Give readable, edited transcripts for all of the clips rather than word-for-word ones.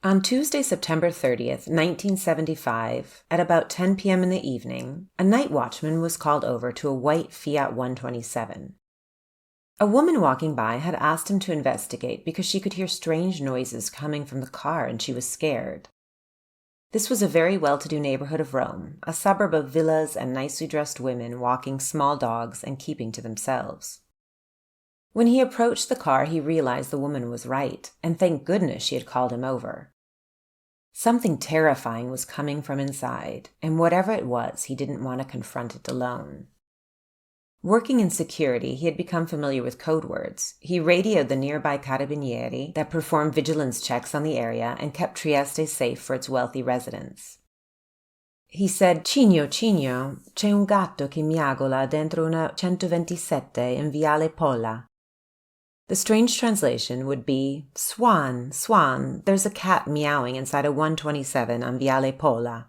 On Tuesday, September 30th, 1975, at about 10 p.m. in the evening, a night watchman was called over to a white Fiat 127. A woman walking by had asked him to investigate because she could hear strange noises coming from the car and she was scared. This was a very well-to-do neighborhood of Rome, a suburb of villas and nicely dressed women walking small dogs and keeping to themselves. When he approached the car, he realized the woman was right, and thank goodness she had called him over. Something terrifying was coming from inside, and whatever it was, he didn't want to confront it alone. Working in security, he had become familiar with code words. He radioed the nearby carabinieri that performed vigilance checks on the area and kept Trieste safe for its wealthy residents. He said, Cigno, c'è un gatto che miagola dentro una 127 in Viale Pola. The strange translation would be, Swan, there's a cat meowing inside a 127 on Viale Pola.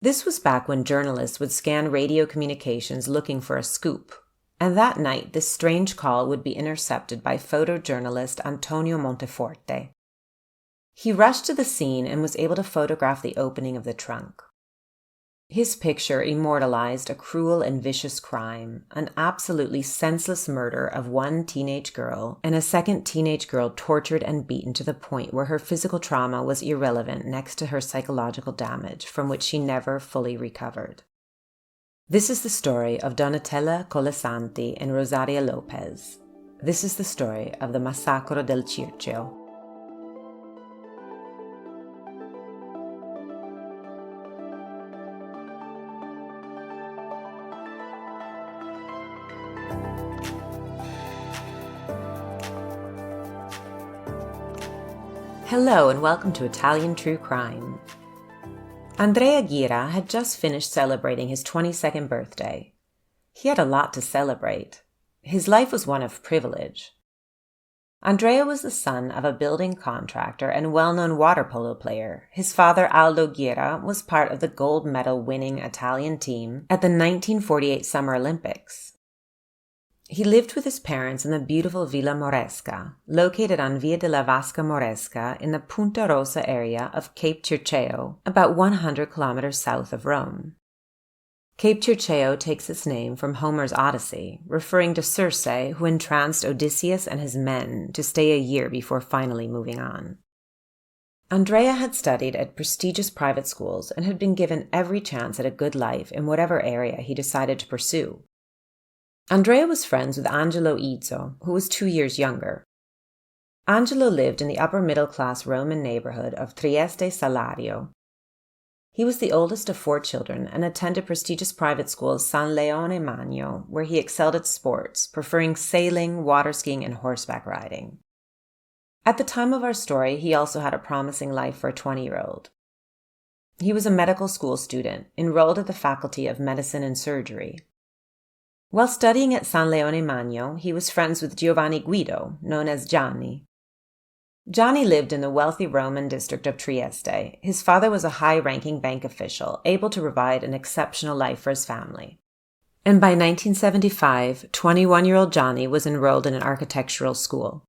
This was back when journalists would scan radio communications looking for a scoop, and that night this strange call would be intercepted by photojournalist Antonio Monteforte. He rushed to the scene and was able to photograph the opening of the trunk. His picture immortalized a cruel and vicious crime, an absolutely senseless murder of one teenage girl and a second teenage girl tortured and beaten to the point where her physical trauma was irrelevant next to her psychological damage from which she never fully recovered. This is the story of Donatella Colasanti and Rosaria Lopez. This is the story of the Massacro del Circeo. Hello and welcome to Italian True Crime. Andrea Ghira had just finished celebrating his 22nd birthday. He had a lot to celebrate. His life was one of privilege. Andrea was the son of a building contractor and well-known water polo player. His father, Aldo Ghira, was part of the gold medal-winning Italian team at the 1948 Summer Olympics. He lived with his parents in the beautiful Villa Moresca, located on Via della Vasca Moresca in the Punta Rosa area of Cape Circeo, about 100 kilometers south of Rome. Cape Circeo takes its name from Homer's Odyssey, referring to Circe, who entranced Odysseus and his men to stay a year before finally moving on. Andrea had studied at prestigious private schools and had been given every chance at a good life in whatever area he decided to pursue. Andrea was friends with Angelo Izzo, who was 2 years younger. Angelo lived in the upper-middle-class Roman neighborhood of Trieste Salario. He was the oldest of 4 children and attended prestigious private school San Leone Magno, where he excelled at sports, preferring sailing, water skiing, and horseback riding. At the time of our story, he also had a promising life for a 20-year-old. He was a medical school student, enrolled at the Faculty of Medicine and Surgery. While studying at San Leone Magno, he was friends with Giovanni Guido, known as Gianni. Gianni lived in the wealthy Roman district of Trieste. His father was a high-ranking bank official, able to provide an exceptional life for his family. And by 1975, 21-year-old Gianni was enrolled in an architectural school.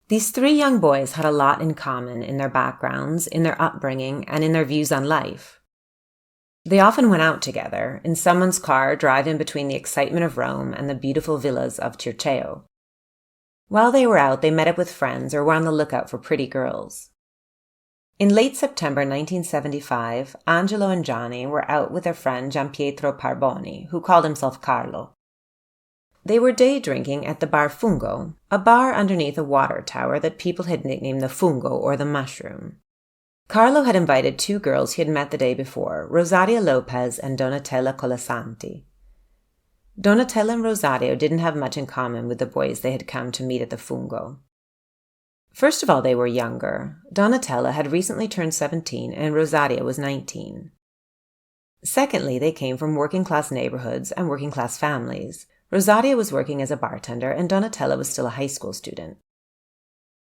These 3 young boys had a lot in common in their backgrounds, in their upbringing, and in their views on life. They often went out together, in someone's car driving between the excitement of Rome and the beautiful villas of Circeo. While they were out, they met up with friends or were on the lookout for pretty girls. In late September 1975, Angelo and Gianni were out with their friend Gianpietro Parboni, who called himself Carlo. They were day drinking at the bar Fungo, a bar underneath a water tower that people had nicknamed the Fungo or the Mushroom. Carlo had invited 2 girls he had met the day before, Rosaria Lopez and Donatella Colasanti. Donatella and Rosario didn't have much in common with the boys they had come to meet at the Fungo. First of all, they were younger. Donatella had recently turned 17 and Rosaria was 19. Secondly, they came from working-class neighborhoods and working-class families. Rosaria was working as a bartender and Donatella was still a high school student.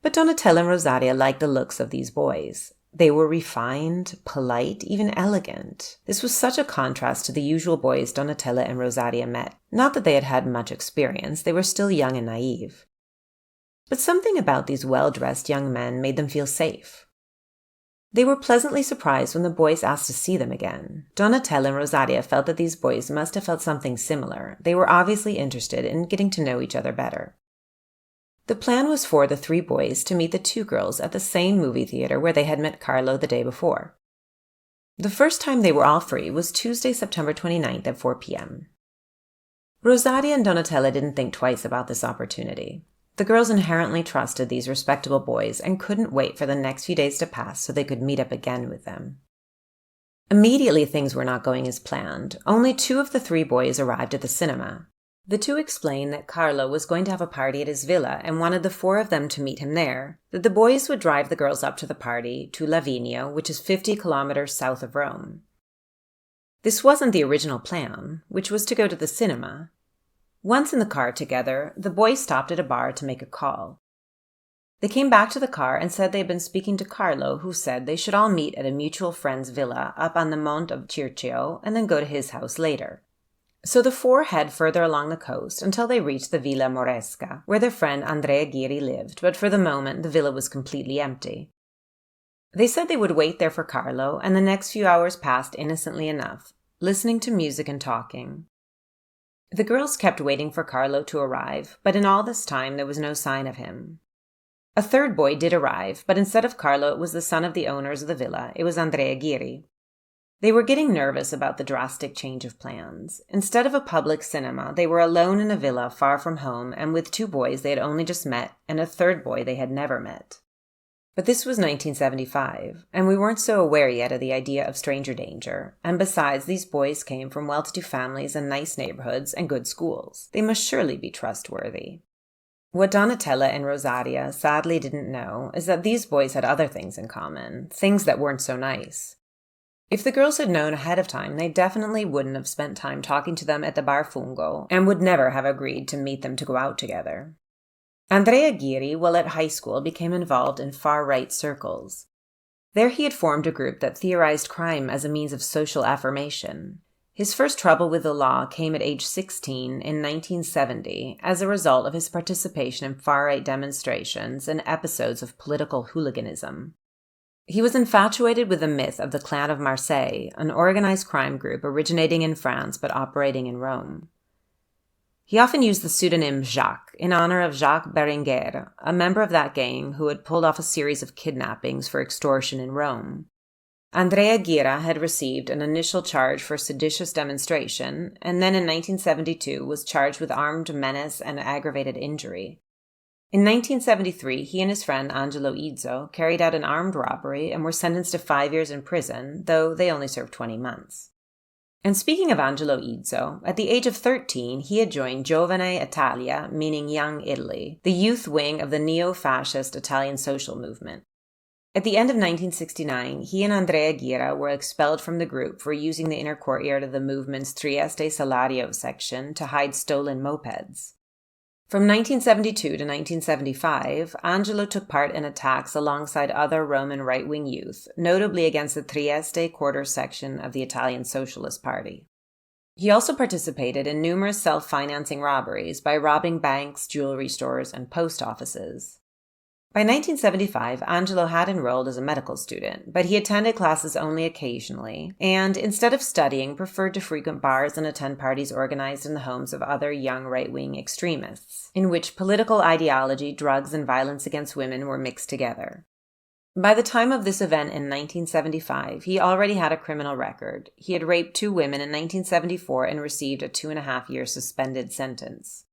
But Donatella and Rosaria liked the looks of these boys. They were refined, polite, even elegant. This was such a contrast to the usual boys Donatella and Rosaria met. Not that they had had much experience, they were still young and naive. But something about these well-dressed young men made them feel safe. They were pleasantly surprised when the boys asked to see them again. Donatella and Rosaria felt that these boys must have felt something similar. They were obviously interested in getting to know each other better. The plan was for the 3 boys to meet the 2 girls at the same movie theater where they had met Carlo the day before. The first time they were all free was Tuesday, September 29th at 4 p.m. Rosaria and Donatella didn't think twice about this opportunity. The girls inherently trusted these respectable boys and couldn't wait for the next few days to pass so they could meet up again with them. Immediately, things were not going as planned. Only 2 of the 3 boys arrived at the cinema. The 2 explained that Carlo was going to have a party at his villa and wanted the 4 of them to meet him there, that the boys would drive the girls up to the party, to Lavigno, which is 50 kilometers south of Rome. This wasn't the original plan, which was to go to the cinema. Once in the car together, the boys stopped at a bar to make a call. They came back to the car and said they had been speaking to Carlo, who said they should all meet at a mutual friend's villa up on the Monte of Circeo and then go to his house later. So the 4 head further along the coast until they reached the Villa Moresca, where their friend Andrea Ghiri lived, but for the moment the villa was completely empty. They said they would wait there for Carlo, and the next few hours passed innocently enough, listening to music and talking. The girls kept waiting for Carlo to arrive, but in all this time there was no sign of him. A 3rd boy did arrive, but instead of Carlo it was the son of the owners of the villa. It was Andrea Ghiri. They were getting nervous about the drastic change of plans. Instead of a public cinema, they were alone in a villa far from home and with 2 boys they had only just met and a 3rd boy they had never met. But this was 1975, and we weren't so aware yet of the idea of stranger danger, and besides, these boys came from well-to-do families and nice neighborhoods and good schools. They must surely be trustworthy. What Donatella and Rosaria sadly didn't know is that these boys had other things in common, things that weren't so nice. If the girls had known ahead of time, they definitely wouldn't have spent time talking to them at the Bar Fungo and would never have agreed to meet them to go out together. Andrea Ghiri, while at high school, became involved in far-right circles. There he had formed a group that theorized crime as a means of social affirmation. His first trouble with the law came at age 16 in 1970 as a result of his participation in far-right demonstrations and episodes of political hooliganism. He was infatuated with the myth of the Clan of Marseille, an organized crime group originating in France but operating in Rome. He often used the pseudonym Jacques in honor of Jacques Berenguer, a member of that gang who had pulled off a series of kidnappings for extortion in Rome. Andrea Ghiri had received an initial charge for seditious demonstration, and then in 1972 was charged with armed menace and aggravated injury. In 1973, he and his friend Angelo Izzo carried out an armed robbery and were sentenced to 5 years in prison, though they only served 20 months. And speaking of Angelo Izzo, at the age of 13, he had joined Giovane Italia, meaning Young Italy, the youth wing of the neo-fascist Italian social movement. At the end of 1969, he and Andrea Ghiri were expelled from the group for using the inner courtyard of the movement's Trieste Salario section to hide stolen mopeds. From 1972 to 1975, Angelo took part in attacks alongside other Roman right-wing youth, notably against the Trieste quarter section of the Italian Socialist Party. He also participated in numerous self-financing robberies by robbing banks, jewelry stores, and post offices. By 1975, Angelo had enrolled as a medical student, but he attended classes only occasionally, and instead of studying, preferred to frequent bars and attend parties organized in the homes of other young right-wing extremists, in which political ideology, drugs, and violence against women were mixed together. By the time of this event in 1975, he already had a criminal record. He had raped 2 women in 1974 and received a 2.5-year suspended sentence.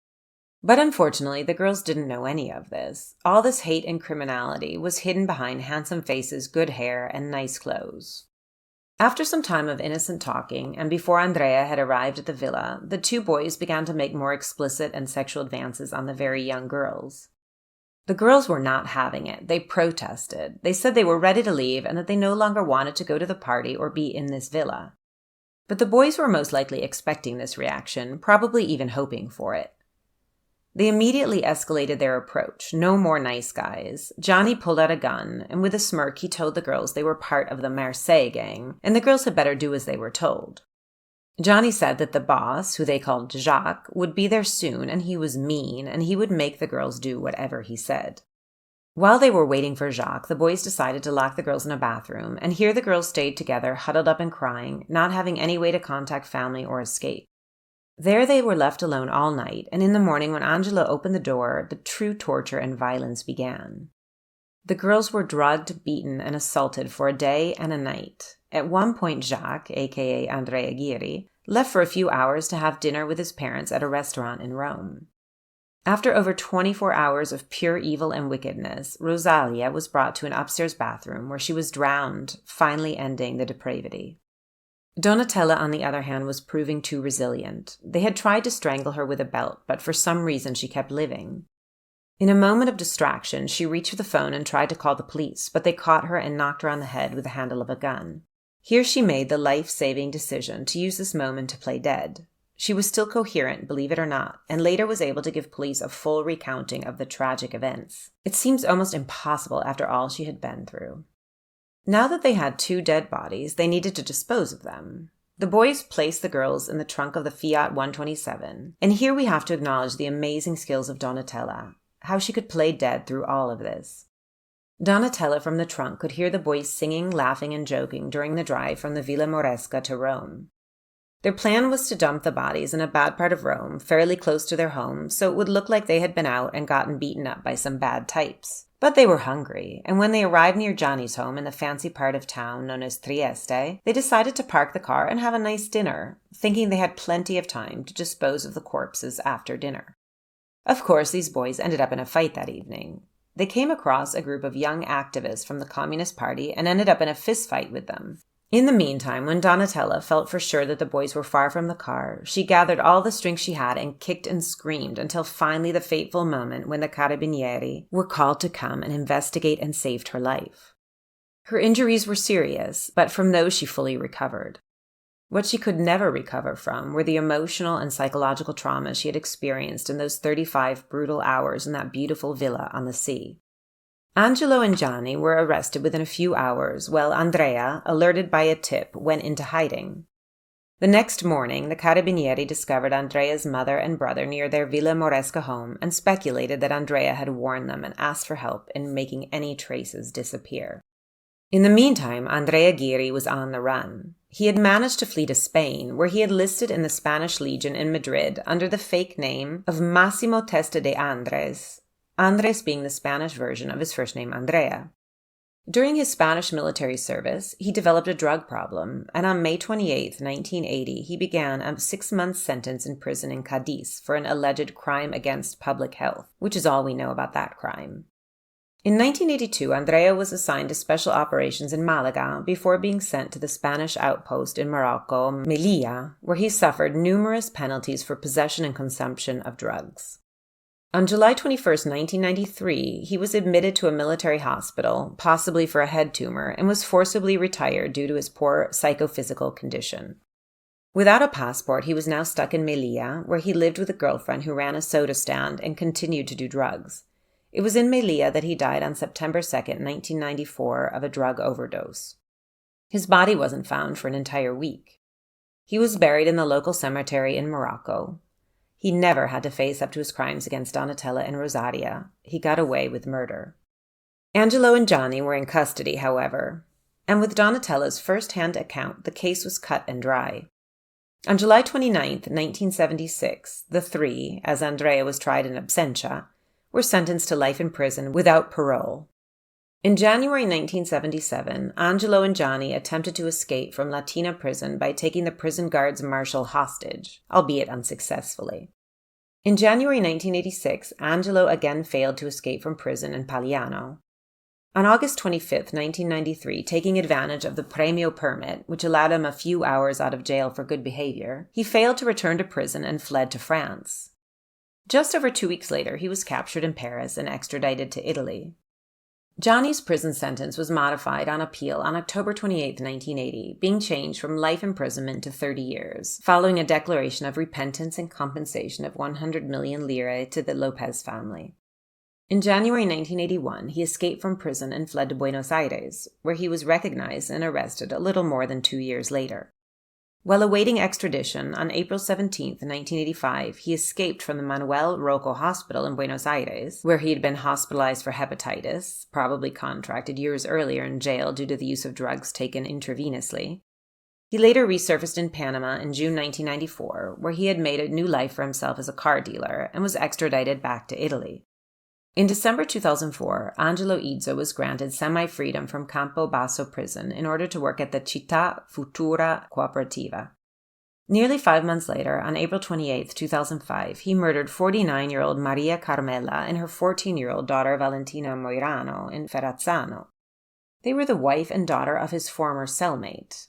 But unfortunately, the girls didn't know any of this. All this hate and criminality was hidden behind handsome faces, good hair, and nice clothes. After some time of innocent talking, and before Andrea had arrived at the villa, the 2 boys began to make more explicit and sexual advances on the very young girls. The girls were not having it. They protested. They said they were ready to leave and that they no longer wanted to go to the party or be in this villa. But the boys were most likely expecting this reaction, probably even hoping for it. They immediately escalated their approach. No more nice guys. Johnny pulled out a gun, and with a smirk he told the girls they were part of the Marseille gang, and the girls had better do as they were told. Johnny said that the boss, who they called Jacques, would be there soon, and he was mean, and he would make the girls do whatever he said. While they were waiting for Jacques, the boys decided to lock the girls in a bathroom, and here the girls stayed together, huddled up and crying, not having any way to contact family or escape. There they were left alone all night, and in the morning when Angelo opened the door, the true torture and violence began. The girls were drugged, beaten, and assaulted for a day and a night. At one point, Jacques, aka Andrea Ghiri, left for a few hours to have dinner with his parents at a restaurant in Rome. After over 24 hours of pure evil and wickedness, Rosalia was brought to an upstairs bathroom where she was drowned, finally ending the depravity. Donatella, on the other hand, was proving too resilient. They had tried to strangle her with a belt, but for some reason she kept living. In a moment of distraction, she reached for the phone and tried to call the police, but they caught her and knocked her on the head with the handle of a gun. Here she made the life-saving decision to use this moment to play dead. She was still coherent, believe it or not, and later was able to give police a full recounting of the tragic events. It seems almost impossible after all she had been through. Now that they had 2 dead bodies, they needed to dispose of them. The boys placed the girls in the trunk of the Fiat 127, and here we have to acknowledge the amazing skills of Donatella, how she could play dead through all of this. Donatella from the trunk could hear the boys singing, laughing, and joking during the drive from the Villa Moresca to Rome. Their plan was to dump the bodies in a bad part of Rome, fairly close to their home, so it would look like they had been out and gotten beaten up by some bad types. But they were hungry, and when they arrived near Gianni's home in the fancy part of town known as Trieste, they decided to park the car and have a nice dinner, thinking they had plenty of time to dispose of the corpses after dinner. Of course, these boys ended up in a fight that evening. They came across a group of young activists from the Communist Party and ended up in a fistfight with them. In the meantime, when Donatella felt for sure that the boys were far from the car, she gathered all the strength she had and kicked and screamed until finally the fateful moment when the Carabinieri were called to come and investigate and saved her life. Her injuries were serious, but from those she fully recovered. What she could never recover from were the emotional and psychological trauma she had experienced in those 35 brutal hours in that beautiful villa on the sea. Angelo and Gianni were arrested within a few hours, while Andrea, alerted by a tip, went into hiding. The next morning, the Carabinieri discovered Andrea's mother and brother near their Villa Moresca home and speculated that Andrea had warned them and asked for help in making any traces disappear. In the meantime, Andrea Ghiri was on the run. He had managed to flee to Spain, where he had enlisted in the Spanish Legion in Madrid under the fake name of Massimo Testa de Andres, Andres being the Spanish version of his first name Andrea. During his Spanish military service, he developed a drug problem, and on May 28, 1980, he began a 6-month sentence in prison in Cadiz for an alleged crime against public health, which is all we know about that crime. In 1982, Andrea was assigned to special operations in Malaga before being sent to the Spanish outpost in Morocco, Melilla, where he suffered numerous penalties for possession and consumption of drugs. On July 21, 1993, he was admitted to a military hospital, possibly for a head tumor, and was forcibly retired due to his poor psychophysical condition. Without a passport, he was now stuck in Melilla, where he lived with a girlfriend who ran a soda stand and continued to do drugs. It was in Melilla that he died on September 2, 1994, of a drug overdose. His body wasn't found for an entire week. He was buried in the local cemetery in Morocco. He never had to face up to his crimes against Donatella and Rosaria. He got away with murder. Angelo and Gianni were in custody, however, and with Donatella's first-hand account, the case was cut and dry. On July 29, 1976, the 3, as Andrea was tried in absentia, were sentenced to life in prison without parole. In January 1977, Angelo and Gianni attempted to escape from Latina prison by taking the prison guards marshal hostage, albeit unsuccessfully. In January 1986, Angelo again failed to escape from prison in Pagliano. On August 25, 1993, taking advantage of the premio permit, which allowed him a few hours out of jail for good behavior, he failed to return to prison and fled to France. Just over 2 weeks later, he was captured in Paris and extradited to Italy. Gianni's prison sentence was modified on appeal on October 28, 1980, being changed from life imprisonment to 30 years, following a declaration of repentance and compensation of 100 million lire to the Lopez family. In January 1981, he escaped from prison and fled to Buenos Aires, where he was recognized and arrested a little more than 2 years later. While awaiting extradition, on April 17, 1985, he escaped from the Manuel Rocco Hospital in Buenos Aires, where he had been hospitalized for hepatitis, probably contracted years earlier in jail due to the use of drugs taken intravenously. He later resurfaced in Panama in June 1994, where he had made a new life for himself as a car dealer and was extradited back to Italy. In December 2004, Angelo Izzo was granted semi-freedom from Campo Basso prison in order to work at the Città Futura Cooperativa. Nearly 5 months later, on April 28, 2005, he murdered 49-year-old Maria Carmela and her 14-year-old daughter Valentina Moirano in Ferrazzano. They were the wife and daughter of his former cellmate.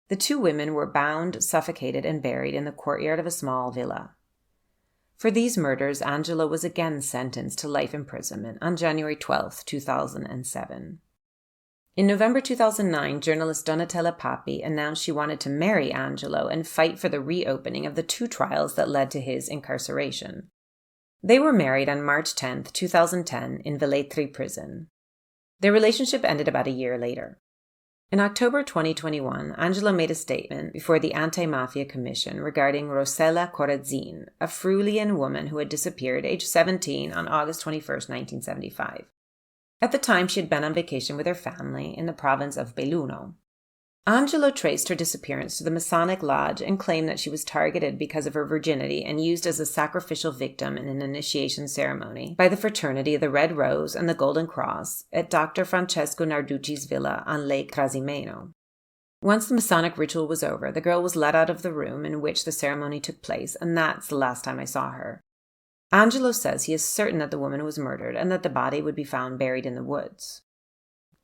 The two women were bound, suffocated, and buried in the courtyard of a small villa. For these murders, Angelo was again sentenced to life imprisonment on January 12, 2007. In November 2009, journalist Donatella Papi announced she wanted to marry Angelo and fight for the reopening of the two trials that led to his incarceration. They were married on March 10, 2010, in Velletri prison. Their relationship ended about a year later. In October 2021, Angelo made a statement before the Anti-Mafia Commission regarding Rossella Corazzin, a Friulian woman who had disappeared aged 17 on August 21, 1975. At the time, she had been on vacation with her family in the province of Belluno. Angelo traced her disappearance to the Masonic Lodge and claimed that she was targeted because of her virginity and used as a sacrificial victim in an initiation ceremony by the Fraternity of the Red Rose and the Golden Cross at Dr. Francesco Narducci's villa on Lake Trasimeno. Once the Masonic ritual was over, the girl was led out of the room in which the ceremony took place, and that's the last time I saw her. Angelo says he is certain that the woman was murdered and that the body would be found buried in the woods.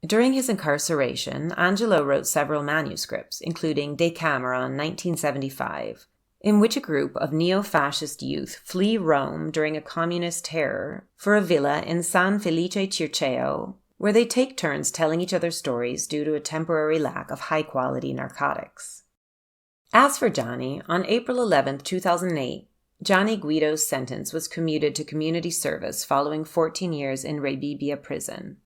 During his incarceration, Angelo wrote several manuscripts, including Decameron 1975, in which a group of neo-fascist youth flee Rome during a communist terror for a villa in San Felice Circeo, where they take turns telling each other stories due to a temporary lack of high-quality narcotics. As for Gianni, on April 11, 2008, Gianni Guido's sentence was commuted to community service following 14 years in Rebibbia prison,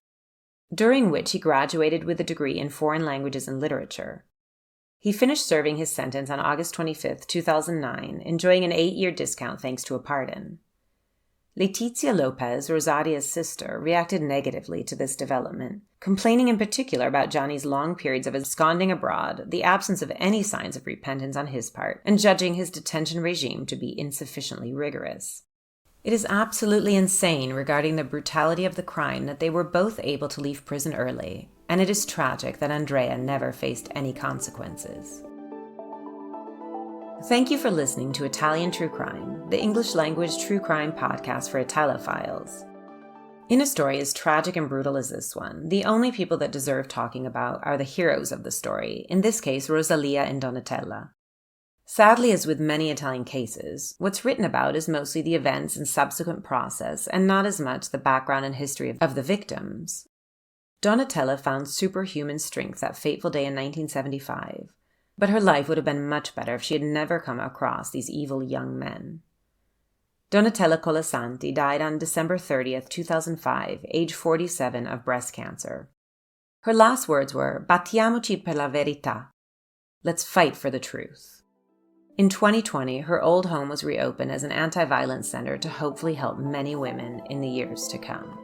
during which he graduated with a degree in foreign languages and literature. He finished serving his sentence on August 25, 2009, enjoying an 8-year discount thanks to a pardon. Letizia Lopez, Rosaria's sister, reacted negatively to this development, complaining in particular about Gianni's long periods of absconding abroad, the absence of any signs of repentance on his part, and judging his detention regime to be insufficiently rigorous. It is absolutely insane regarding the brutality of the crime that they were both able to leave prison early, and it is tragic that Andrea never faced any consequences. Thank you for listening to Italian True Crime, the English-language true crime podcast for Italophiles. In a story as tragic and brutal as this one, the only people that deserve talking about are the heroes of the story, in this case Rosalia and Donatella. Sadly, as with many Italian cases, what's written about is mostly the events and subsequent process, and not as much the background and history of the victims. Donatella found superhuman strength that fateful day in 1975, but her life would have been much better if she had never come across these evil young men. Donatella Colasanti died on December 30th, 2005, age 47, of breast cancer. Her last words were, "Battiamoci per la verità." Let's fight for the truth. In 2020, her old home was reopened as an anti-violence center to hopefully help many women in the years to come.